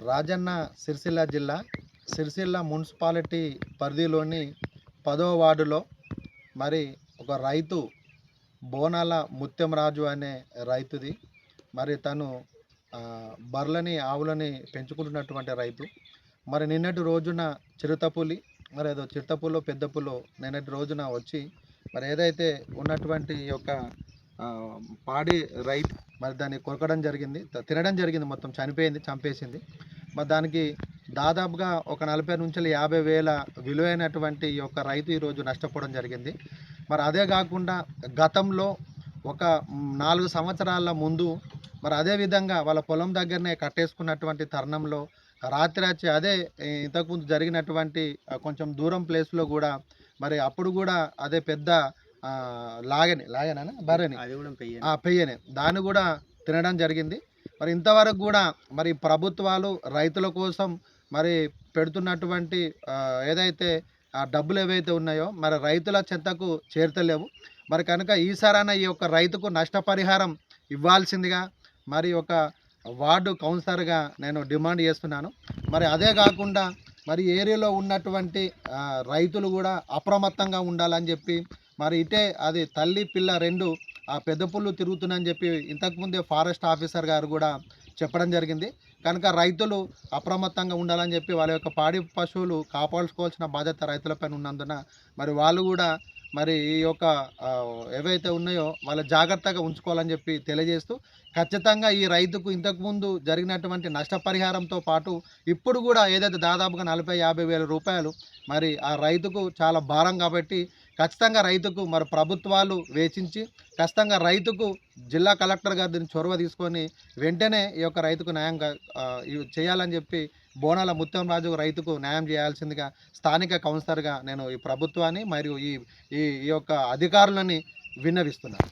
రాజన్న సిరిసిల్ల జిల్లా సిరిసిల్ల మున్సిపాలిటీ పరిధిలోని 10వ వార్డులో మరి ఒక రైతు బోనాల ముత్యంరాజు అనే రైతుది. మరి తను బర్రెలని ఆవులని పెంచుకుంటున్నటువంటి రైతు. మరి నిన్నటి రోజున చిరుతపులి మరి ఏదో చిరుతపులో పెద్ద పులో నిన్నటి రోజున వచ్చి మరి ఏదైతే ఉన్నటువంటి యొక్క పాడి రైతు మరి దాన్ని కొరకడం జరిగింది, తినడం జరిగింది, మొత్తం చనిపోయింది, చంపేసింది. మరి దానికి దాదాపుగా ఒక 40 నుంచి 50 వేల విలువైనటువంటి ఈ యొక్క రైతు ఈరోజు నష్టపోవడం జరిగింది. మరి అదే కాకుండా గతంలో ఒక 4 సంవత్సరాల ముందు మరి అదే విధంగా వాళ్ళ పొలం దగ్గరనే కట్టేసుకున్నటువంటి తరుణంలో రాత్రి అదే ఇంతకుముందు జరిగినటువంటి కొంచెం దూరం ప్లేస్లో కూడా మరి అప్పుడు కూడా అదే పెద్ద లాగేనా బర్రెని పెయ్యనే దాన్ని కూడా తినడం జరిగింది. మరి ఇంతవరకు కూడా మరి ప్రభుత్వాలు రైతుల కోసం మరి పెడుతున్నటువంటి ఏదైతే ఆ డబ్బులు ఏవైతే ఉన్నాయో మరి రైతుల చెంతకు చేరతలేవు. మరి కనుక ఈసారైనా ఈ యొక్క రైతుకు నష్టపరిహారం ఇవ్వాల్సిందిగా మరి ఒక వార్డు కౌన్సిలర్గా నేను డిమాండ్ చేస్తున్నాను. మరి అదే కాకుండా మరి ఏరియాలో ఉన్నటువంటి రైతులు కూడా అప్రమత్తంగా ఉండాలని చెప్పి మరి ఇటే అది తల్లి పిల్ల రెండు ఆ పెద్ద పుల్లు తిరుగుతుందని చెప్పి ఇంతకుముందే ఫారెస్ట్ ఆఫీసర్ గారు కూడా చెప్పడం జరిగింది. కనుక రైతులు అప్రమత్తంగా ఉండాలని చెప్పి వాళ్ళ యొక్క పాడి పశువులు కాపాడుకోవాల్సిన బాధ్యత రైతులపైన ఉన్నందున మరి వాళ్ళు కూడా మరి ఈ యొక్క ఏవైతే ఉన్నాయో వాళ్ళ జాగ్రత్తగా ఉంచుకోవాలని చెప్పి తెలియజేస్తూ, ఖచ్చితంగా ఈ రైతుకు ఇంతకుముందు జరిగినటువంటి నష్టపరిహారంతో పాటు ఇప్పుడు కూడా ఏదైతే దాదాపుగా 40-50 వేల రూపాయలు మరి ఆ రైతుకు చాలా భారం కాబట్టి ఖచ్చితంగా రైతుకు మరి ప్రభుత్వాలు వేచించి ఖచ్చితంగా రైతుకు జిల్లా కలెక్టర్ గారు దీన్ని చొరవ తీసుకొని వెంటనే ఈ యొక్క రైతుకు న్యాయంగా చేయాలని చెప్పి బోనాల ముత్యంరాజు రైతుకు న్యాయం చేయాల్సిందిగా స్థానిక కౌన్సిలర్గా నేను ఈ ప్రభుత్వాన్ని మరియు ఈ ఈ యొక్క అధికారులని విన్నవిస్తున్నాను.